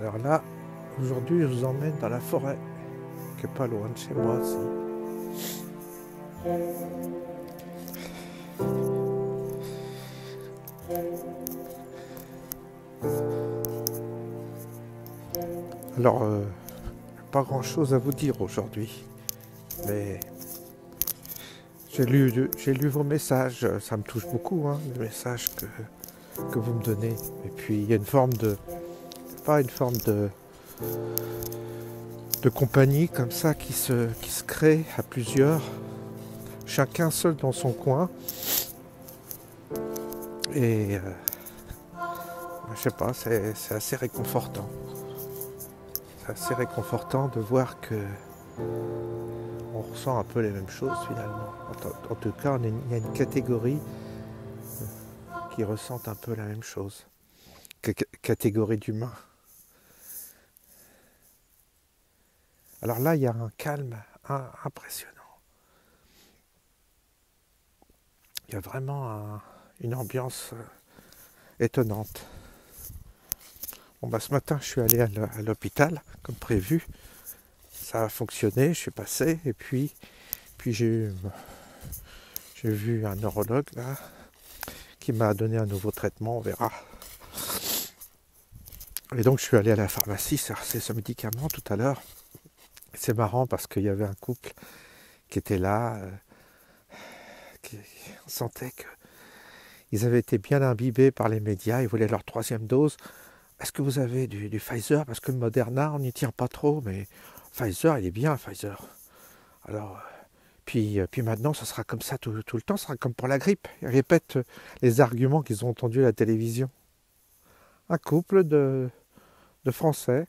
Alors là, aujourd'hui, je vous emmène dans la forêt, qui est pas loin de chez moi aussi. Alors, pas grand chose à vous dire aujourd'hui, mais j'ai lu vos messages, ça me touche beaucoup, hein, les messages que vous me donnez. Et puis il y a une forme de, pas une forme de compagnie comme ça qui se crée à plusieurs, chacun seul dans son coin. Et je sais pas, c'est assez réconfortant. C'est assez réconfortant de voir que on ressent un peu les mêmes choses finalement. En tout cas, il y a une catégorie qui ressentent un peu la même chose. Catégorie d'humains. Alors là, il y a un calme impressionnant. Il y a vraiment une ambiance étonnante. Bon, bah, ce matin, je suis allé à l'hôpital, comme prévu. Ça a fonctionné, je suis passé, et puis j'ai vu un neurologue là, qui m'a donné un nouveau traitement, on verra. Et donc je suis allé à la pharmacie chercher ce médicament tout à l'heure. C'est marrant parce qu'il y avait un couple qui était là, on sentait qu'ils avaient été bien imbibés par les médias, ils voulaient leur 3e dose. Est-ce que vous avez du Pfizer? Parce que le Moderna, on n'y tient pas trop, mais Pfizer, il est bien, Pfizer. Alors, puis maintenant, ça sera comme ça tout le temps, ça sera comme pour la grippe. Ils répètent les arguments qu'ils ont entendus à la télévision. Un couple de Français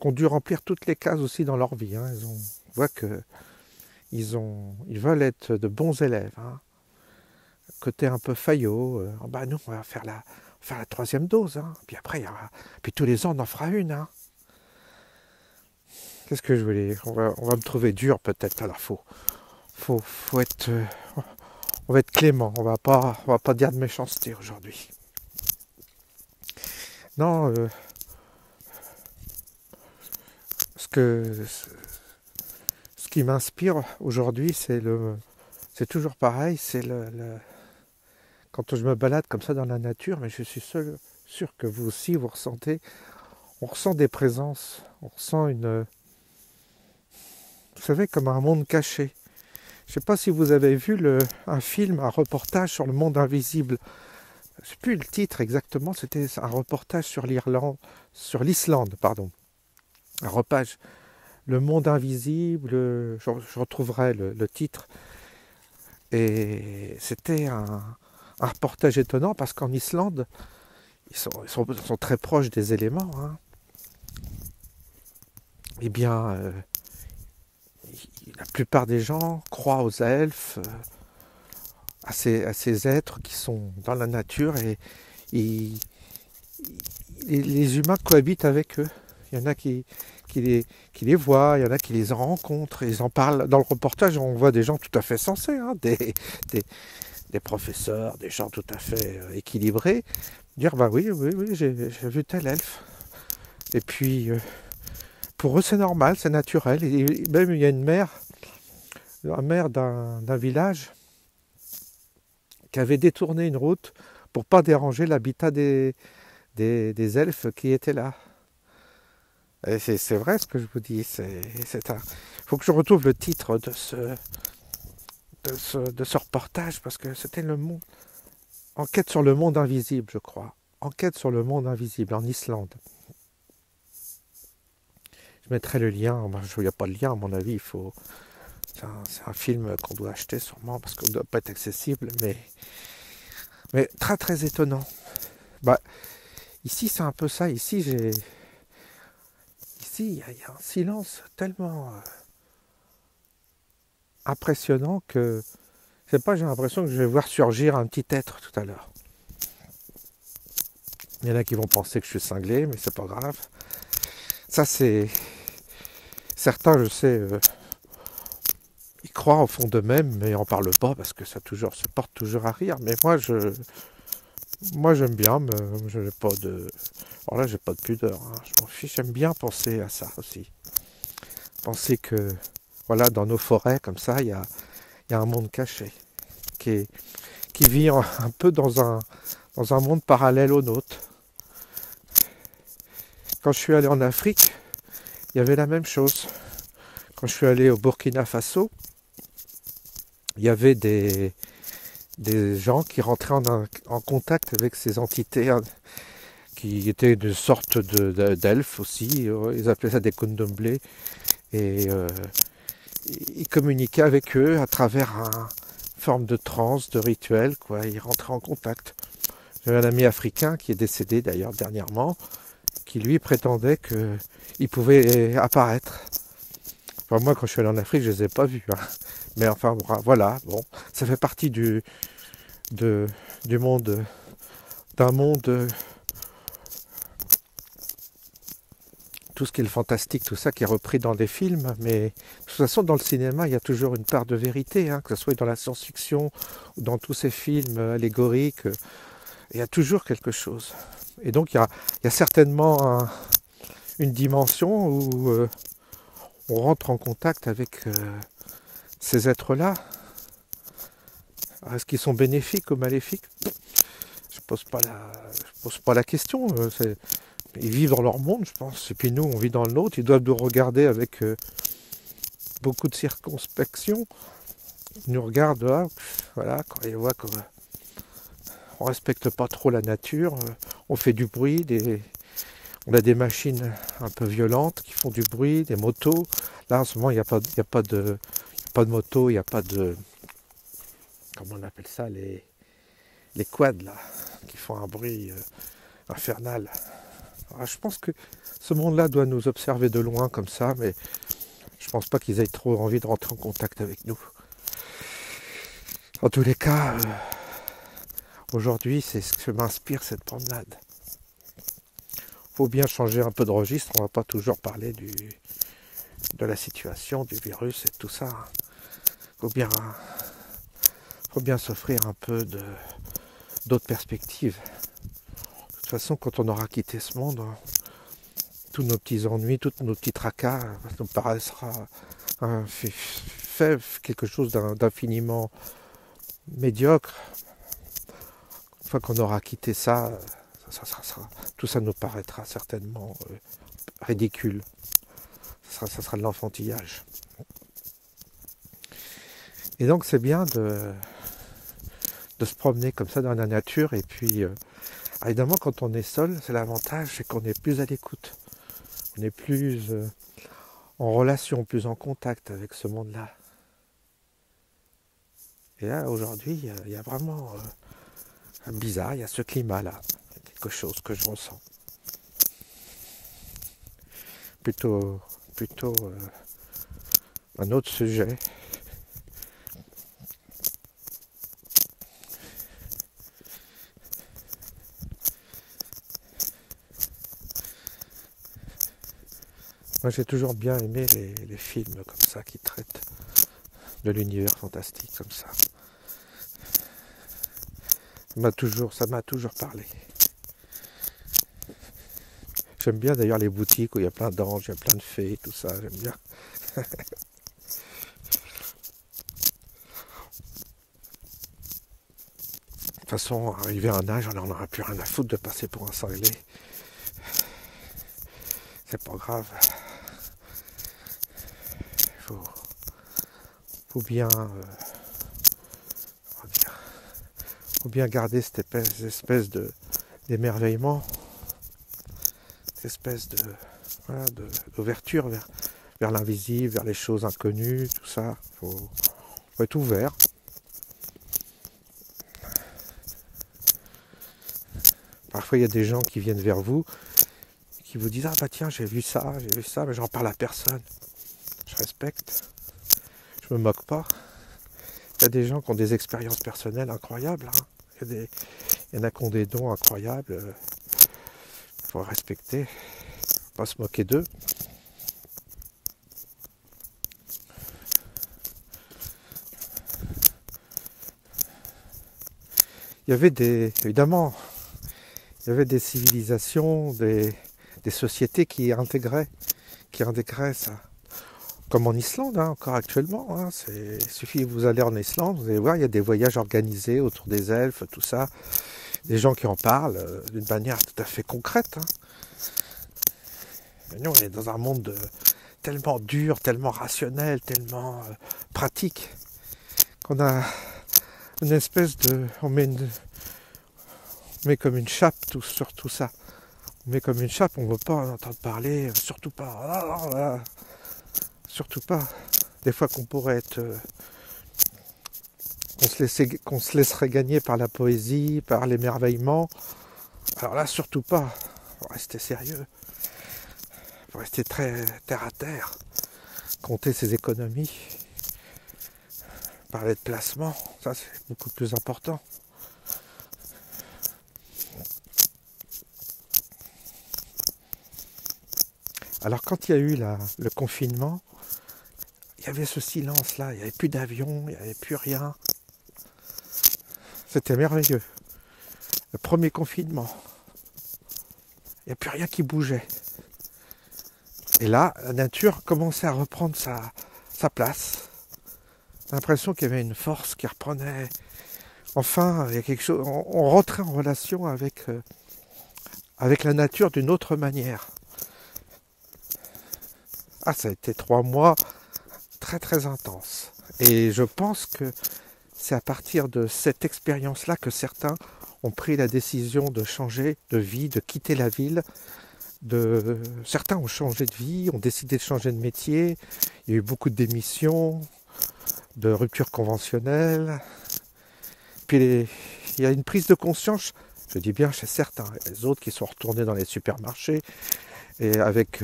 qui ont dû remplir toutes les cases aussi dans leur vie. Hein. On voit qu'ils veulent être de bons élèves. Hein. Côté un peu faillot, bah nous, on va faire la 3e dose. Hein. Puis après, puis tous les ans, on en fera une. Hein. Qu'est-ce que je voulais dire, on va me trouver dur peut-être. Alors faut être, on va être clément. On va pas dire de méchanceté aujourd'hui. Non, ce qui m'inspire aujourd'hui, c'est toujours pareil. C'est quand je me balade comme ça dans la nature, mais je suis sûr que vous aussi vous ressentez. On ressent des présences. On ressent vous savez, comme un monde caché. Je ne sais pas si vous avez vu un film, un reportage sur le monde invisible. Je ne sais plus le titre exactement, c'était un reportage sur l'Islande, pardon. Un reportage, le monde invisible, je retrouverai le titre. Et c'était un reportage étonnant parce qu'en Islande, ils sont très proches des éléments. Hein. Eh bien, la plupart des gens croient aux elfes, à ces êtres qui sont dans la nature et les humains cohabitent avec eux. Il y en a qui les voient, il y en a qui les rencontrent, ils en parlent. Dans le reportage, on voit des gens tout à fait sensés, hein, des professeurs, des gens tout à fait équilibrés, dire bah oui, j'ai vu tel elfe. Et puis, pour eux, c'est normal, c'est naturel. Et même, il y a un maire d'un village qui avait détourné une route pour pas déranger l'habitat des elfes qui étaient là. Et c'est vrai ce que je vous dis. Il faut que je retrouve le titre de ce reportage parce que c'était le monde. Enquête sur le monde invisible, je crois. Enquête sur le monde invisible en Islande. Je mettrai le lien. Il n'y a pas de lien à mon avis. C'est un film qu'on doit acheter sûrement parce qu'il ne doit pas être accessible, mais très très étonnant. Bah, ici c'est un peu ça. Ici il y a un silence tellement impressionnant que je sais pas, j'ai l'impression que je vais voir surgir un petit être tout à l'heure. Il y en a qui vont penser que je suis cinglé, mais c'est pas grave. Ça c'est certains, je sais. Ils croient au fond d'eux-mêmes, mais on parle pas parce que ça porte toujours à rire. Mais moi j'aime bien, je n'ai pas de... Alors là, j'ai pas de pudeur, hein. Je m'en fiche, j'aime bien penser à ça aussi. Penser que, voilà, dans nos forêts, comme ça, il y a un monde caché qui, qui vit un peu dans un monde parallèle au nôtre. Quand je suis allé en Afrique, il y avait la même chose. Quand je suis allé au Burkina Faso, il y avait des gens qui rentraient en contact avec ces entités qui étaient de sorte d'elfes aussi. Ils appelaient ça des condomblés. Et ils communiquaient avec eux à travers une forme de transe, de rituel, quoi. Ils rentraient en contact. J'avais un ami africain qui est décédé d'ailleurs dernièrement, qui lui prétendait qu'il pouvait apparaître. Enfin, moi, quand je suis allé en Afrique, je ne les ai pas vus, hein. Mais enfin, voilà, bon, ça fait partie du monde, d'un monde, tout ce qui est le fantastique, tout ça qui est repris dans des films. Mais de toute façon, dans le cinéma, il y a toujours une part de vérité, hein, que ce soit dans la science-fiction ou dans tous ces films allégoriques. Il y a toujours quelque chose. Et donc, il y a certainement une dimension où on rentre en contact avec ces êtres-là. Est-ce qu'ils sont bénéfiques ou maléfiques? Je pose pas la question. Ils vivent dans leur monde, je pense. Et puis nous, on vit dans le nôtre. Ils doivent nous regarder avec beaucoup de circonspection. Ils nous regardent, là, voilà, quand ils voient qu'on respecte pas trop la nature. On fait du bruit, on a des machines un peu violentes qui font du bruit, des motos. Là, en ce moment, il n'y a pas de moto, il n'y a pas de... Comment on appelle ça, les quads, là, qui font un bruit infernal. Alors, je pense que ce monde-là doit nous observer de loin comme ça, mais je pense pas qu'ils aient trop envie de rentrer en contact avec nous. En tous les cas, aujourd'hui, c'est ce que m'inspire cette promenade. Faut bien changer un peu de registre, on va pas toujours parler de la situation, du virus et tout ça. Faut bien s'offrir un peu d'autres perspectives. De toute façon, quand on aura quitté ce monde, tous nos petits ennuis, tous nos petits tracas, nous paraîtra fait quelque chose d'infiniment médiocre. Une fois qu'on aura quitté ça, tout ça nous paraîtra certainement ridicule. Ça sera de l'enfantillage. Et donc c'est bien de se promener comme ça dans la nature. Et puis, évidemment, quand on est seul, c'est l'avantage, c'est qu'on est plus à l'écoute. On est plus en relation, plus en contact avec ce monde-là. Et là, aujourd'hui, il y a vraiment bizarre, il y a ce climat-là. Quelque chose que je ressens. Plutôt un autre sujet. Moi, j'ai toujours bien aimé les films comme ça qui traitent de l'univers fantastique comme ça. Ça m'a toujours parlé. J'aime bien d'ailleurs les boutiques où il y a plein d'anges, il y a plein de fées, tout ça, j'aime bien. De toute façon, arrivé à un âge, on n'en aura plus rien à foutre de passer pour un cinglé. C'est pas grave. Faut bien, faut bien garder cette espèce d'émerveillement, cette espèce d'ouverture vers l'invisible, vers les choses inconnues, tout ça. Faut être ouvert. Parfois, il y a des gens qui viennent vers vous, qui vous disent « Ah bah tiens, j'ai vu ça, mais j'en parle à personne. » Je respecte. Je me moque pas. Il y a des gens qui ont des expériences personnelles incroyables. Hein. Il y en a qui ont des dons incroyables. Il faut respecter. Faut pas se moquer d'eux. Il y avait évidemment, il il y avait des civilisations, des sociétés qui intégraient ça. Comme en Islande, hein, encore actuellement. Hein, il suffit que vous allez en Islande, vous allez voir, il y a des voyages organisés autour des elfes, tout ça. Des gens qui en parlent d'une manière tout à fait concrète. Hein. Mais nous, on est dans un monde tellement dur, tellement rationnel, tellement pratique, qu'on a une espèce de... On met comme une chape sur tout ça. On met comme une chape, on ne veut pas en entendre parler, surtout pas. Surtout pas. Des fois qu'on pourrait être... qu'on se laisserait gagner par la poésie, par l'émerveillement. Alors là, surtout pas. Il faut rester sérieux. Il faut rester très terre à terre. Compter ses économies. Parler de placement, ça c'est beaucoup plus important. Alors quand il y a eu le confinement, il y avait ce silence-là, il n'y avait plus d'avion, il n'y avait plus rien. C'était merveilleux. Le premier confinement, il n'y a plus rien qui bougeait. Et là, la nature commençait à reprendre sa place. J'ai l'impression qu'il y avait une force qui reprenait. Enfin, il y a quelque chose. On rentrait en relation avec la nature d'une autre manière. Ah, ça a été 3 mois très très intenses. Et je pense que c'est à partir de cette expérience-là que certains ont pris la décision de changer de vie, de quitter la ville. Certains ont changé de vie, ont décidé de changer de métier. Il y a eu beaucoup de démissions, de ruptures conventionnelles. Puis il y a une prise de conscience, je dis bien chez certains, les autres qui sont retournés dans les supermarchés et avec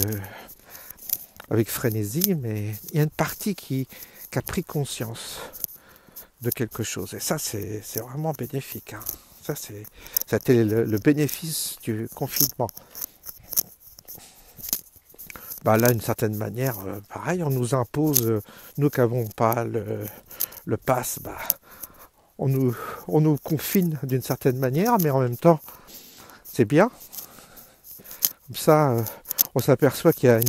frénésie, mais il y a une partie qui a pris conscience de quelque chose. Et ça, c'est vraiment bénéfique. Hein. Ça a été le bénéfice du confinement. Bah là, d'une certaine manière, pareil, on nous impose, nous qui n'avons pas le pass, bah, on nous confine d'une certaine manière, mais en même temps, c'est bien. Comme ça, on s'aperçoit qu'il y a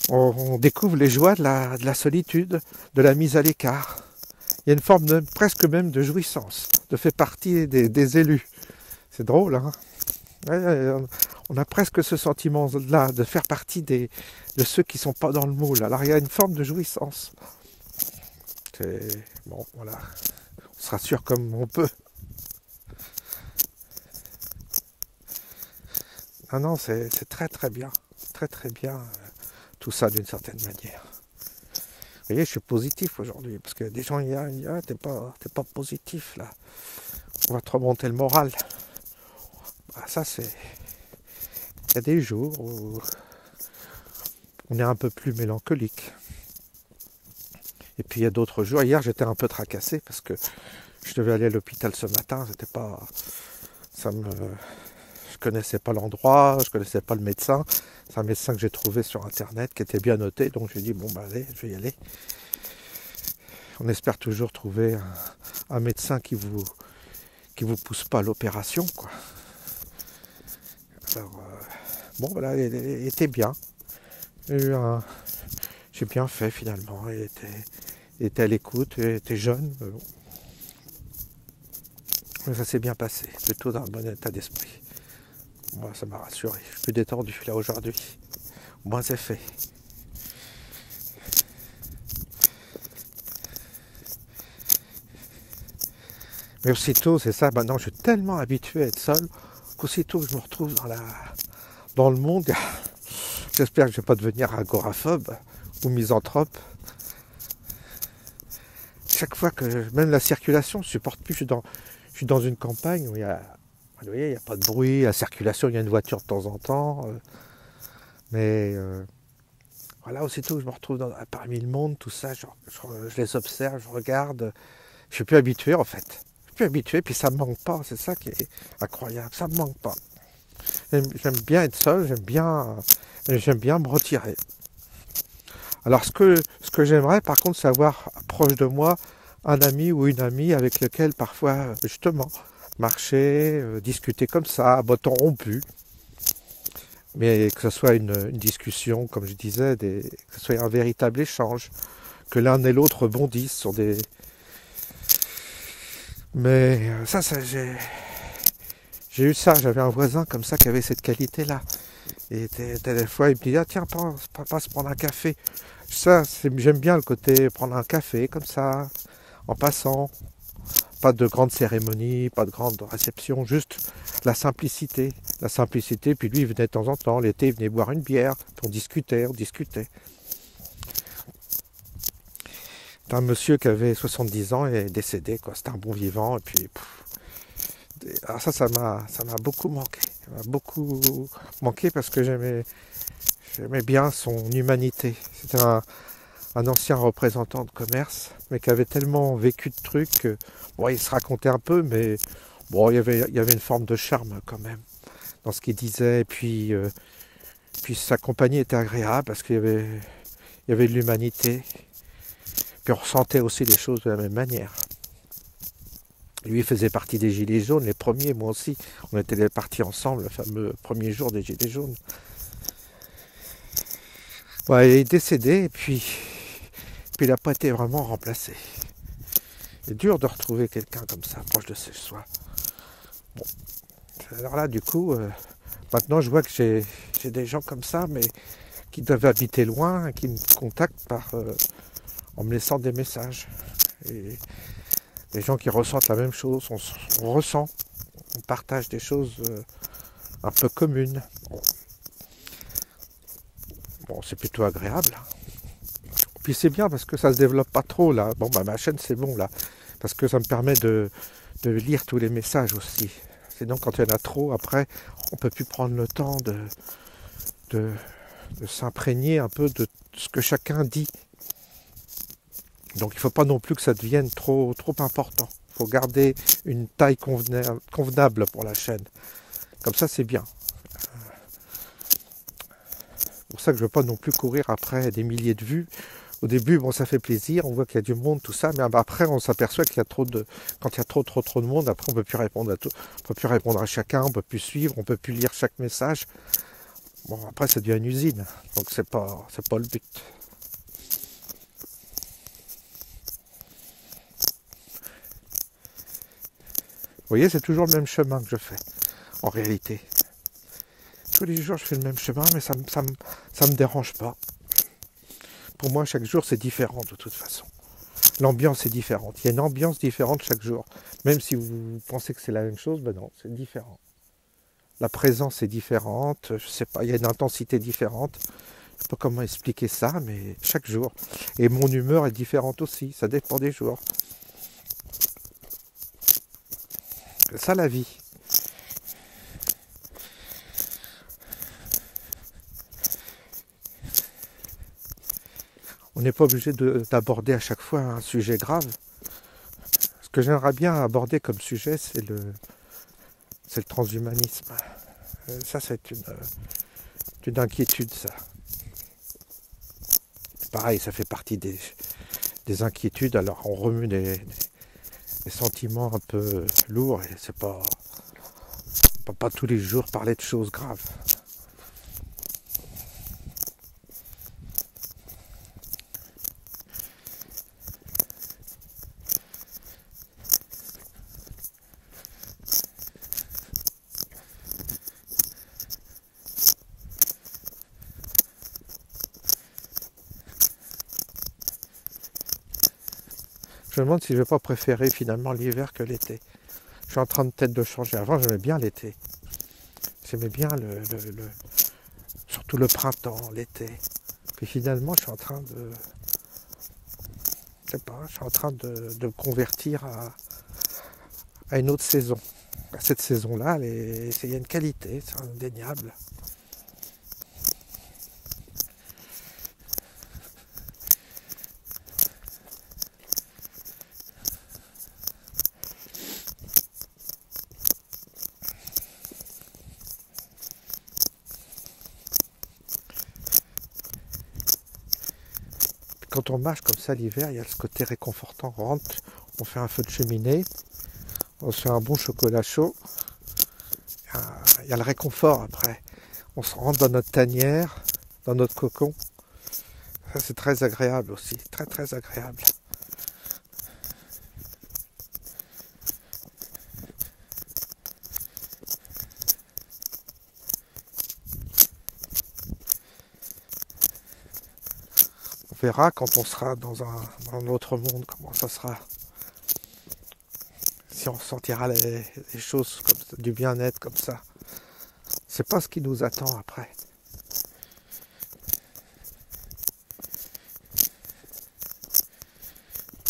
on découvre les joies de la solitude, de la mise à l'écart. Il y a une forme presque même de jouissance, de faire partie des élus. C'est drôle, hein. On a presque ce sentiment-là, de faire partie de ceux qui ne sont pas dans le moule. Alors il y a une forme de jouissance. Bon, voilà. On se rassure comme on peut. Non, c'est très très bien. Très très bien, tout ça d'une certaine manière. Vous voyez, je suis positif aujourd'hui, parce que des gens disent ah, t'es pas positif là. On va te remonter le moral. Bah, ça c'est... Il y a des jours où on est un peu plus mélancolique. Et puis il y a d'autres jours. Hier j'étais un peu tracassé parce que je devais aller à l'hôpital ce matin. Je connaissais pas l'endroit, je connaissais pas le médecin. C'est un médecin que j'ai trouvé sur internet qui était bien noté. Donc j'ai dit bon bah allez, je vais y aller. On espère toujours trouver un médecin qui vous pousse pas à l'opération, quoi. Alors, bon, voilà, il était bien. J'ai bien fait finalement. Il était à l'écoute, il était jeune. Mais ça s'est bien passé, plutôt dans un bon état d'esprit. Moi, ça m'a rassuré. Je suis plus détendu là aujourd'hui. Au moins c'est fait. Mais aussitôt, c'est ça, maintenant je suis tellement habitué à être seul qu'aussitôt que je me retrouve dans le monde, j'espère que je ne vais pas devenir agoraphobe ou misanthrope. Chaque fois que même la circulation, je ne supporte plus, je suis dans une campagne où il y a pas de bruit, la circulation, il y a une voiture de temps en temps. Mais voilà, aussitôt que je me retrouve parmi le monde, tout ça, je les observe, je regarde. Je suis plus habitué en fait. Je suis plus habitué, puis ça me manque pas, c'est ça qui est incroyable, ça me manque pas. J'aime bien être seul, j'aime bien me retirer. Alors ce que j'aimerais par contre, c'est avoir proche de moi un ami ou une amie avec lequel parfois, justement, marcher, discuter comme ça, à bâton rompu. Mais que ce soit une discussion, comme je disais, que ce soit un véritable échange, que l'un et l'autre rebondissent sur des... Mais j'ai eu ça, j'avais un voisin comme ça qui avait cette qualité-là. Et des fois, il me dit, ah tiens, passe prendre un café. Ça, j'aime bien le côté prendre un café comme ça, en passant. Pas de grande cérémonie, pas de grande réception, juste la simplicité. La simplicité, puis lui, il venait de temps en temps. L'été, il venait boire une bière, puis on discutait. C'est un monsieur qui avait 70 ans et est décédé, quoi. C'était un bon vivant, et puis... alors ça m'a beaucoup manqué. Ça m'a beaucoup manqué parce que j'aimais bien son humanité. C'était un ancien représentant de commerce, mais qui avait tellement vécu de trucs que, bon, il se racontait un peu, mais bon, il y avait une forme de charme quand même dans ce qu'il disait. Et puis sa compagnie était agréable parce qu'il y avait de l'humanité. Puis on ressentait aussi les choses de la même manière. Lui faisait partie des Gilets jaunes, les premiers, moi aussi. On était partis ensemble, le fameux premier jour des Gilets jaunes. Ouais, il est décédé et puis il n'a pas été vraiment remplacé. C'est dur de retrouver quelqu'un comme ça, proche de ce soi. Bon. Alors là, du coup, maintenant je vois que j'ai des gens comme ça, mais qui doivent habiter loin, qui me contactent en me laissant des messages. Et des gens qui ressentent la même chose, on ressent, on partage des choses un peu communes. Bon, c'est plutôt agréable. Puis c'est bien parce que ça se développe pas trop là. Bon, bah ma chaîne c'est bon là, parce que ça me permet de lire tous les messages aussi. Sinon quand il y en a trop, après, on peut plus prendre le temps de s'imprégner un peu de ce que chacun dit. Donc il ne faut pas non plus que ça devienne trop important. Il faut garder une taille convenable pour la chaîne. Comme ça, c'est bien. C'est pour ça que je ne veux pas non plus courir après des milliers de vues. Au début, bon, ça fait plaisir, on voit qu'il y a du monde, tout ça, mais après, on s'aperçoit qu'il y a quand il y a trop de monde, après, on ne peut plus répondre à tout, on peut plus répondre à chacun, on ne peut plus suivre, on ne peut plus lire chaque message. Bon, après, ça devient une usine, donc c'est pas le but. Vous voyez, c'est toujours le même chemin que je fais, en réalité. Tous les jours, je fais le même chemin, mais ça me dérange pas. Pour moi, chaque jour, c'est différent de toute façon. L'ambiance est différente. Il y a une ambiance différente chaque jour. Même si vous pensez que c'est la même chose, ben non, c'est différent. La présence est différente, je sais pas, il y a une intensité différente. Je sais pas comment expliquer ça, mais chaque jour. Et mon humeur est différente aussi, ça dépend des jours. C'est ça la vie. On n'est pas obligé d'aborder à chaque fois un sujet grave. Ce que j'aimerais bien aborder comme sujet, c'est le transhumanisme. Ça, c'est une inquiétude, ça. Pareil, ça fait partie des inquiétudes. Alors, on remue des sentiments un peu lourds et c'est pas... On peut pas tous les jours parler de choses graves. Je me demande si je ne vais pas préférer finalement l'hiver que l'été. Je suis en train de peut-être de changer. Avant, j'aimais bien l'été. J'aimais bien surtout le printemps, l'été. Puis finalement, je suis en train de... Je sais pas, je suis en train de me convertir à une autre saison. Cette saison-là, il y a une qualité, c'est indéniable. Quand on marche comme ça l'hiver, il y a ce côté réconfortant. On rentre, on fait un feu de cheminée, On se fait un bon chocolat chaud. Il y a le réconfort après. On se rentre dans notre tanière, dans notre cocon. Ça, c'est très agréable aussi, très très agréable. On verra quand on sera dans un autre monde comment ça sera. Si on sentira les choses comme ça, du bien-être comme ça. C'est pas ce qui nous attend après.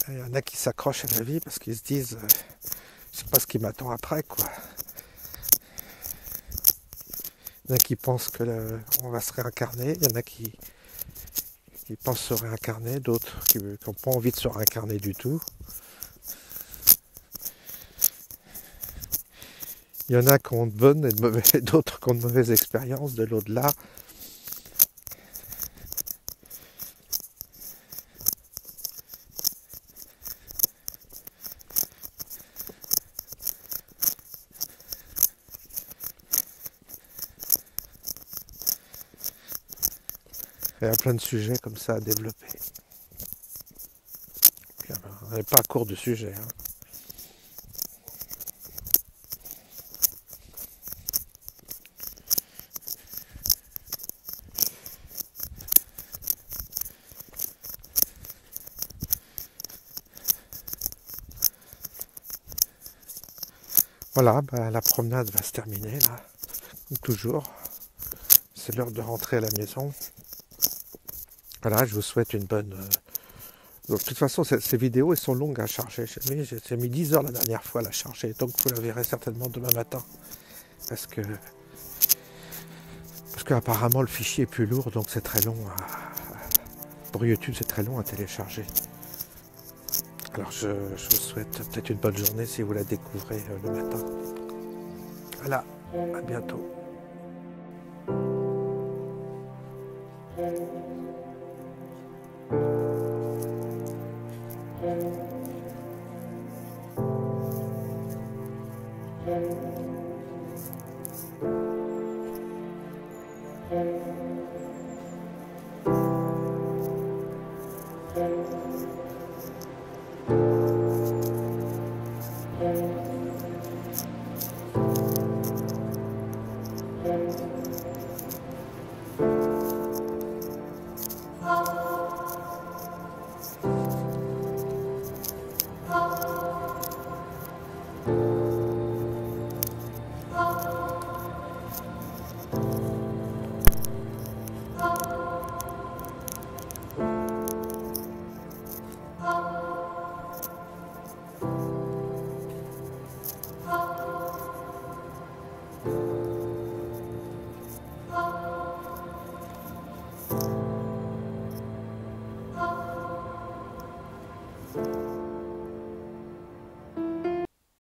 Il y en a qui s'accrochent à la vie parce qu'ils se disent c'est pas ce qui m'attend après quoi. Il y en a qui pensent qu'on va se réincarner, il y en a qui pensent se réincarner, d'autres qui n'ont pas envie de se réincarner du tout. Il y en a qui ont de bonnes et d'autres qui ont de mauvaises expériences de l'au-delà. Il y a plein de sujets comme ça à développer. On n'est pas à court de sujets. Hein. Voilà, la promenade va se terminer là, comme toujours. C'est l'heure de rentrer à la maison. Voilà, je vous souhaite une bonne... Donc, de toute façon, ces vidéos, elles sont longues à charger. J'ai mis 10 heures la dernière fois à la charger, donc vous la verrez certainement demain matin. Parce que apparemment le fichier est plus lourd, donc c'est très long. Pour YouTube, c'est très long à télécharger. Alors je vous souhaite peut-être une bonne journée si vous la découvrez le matin. Voilà, à bientôt.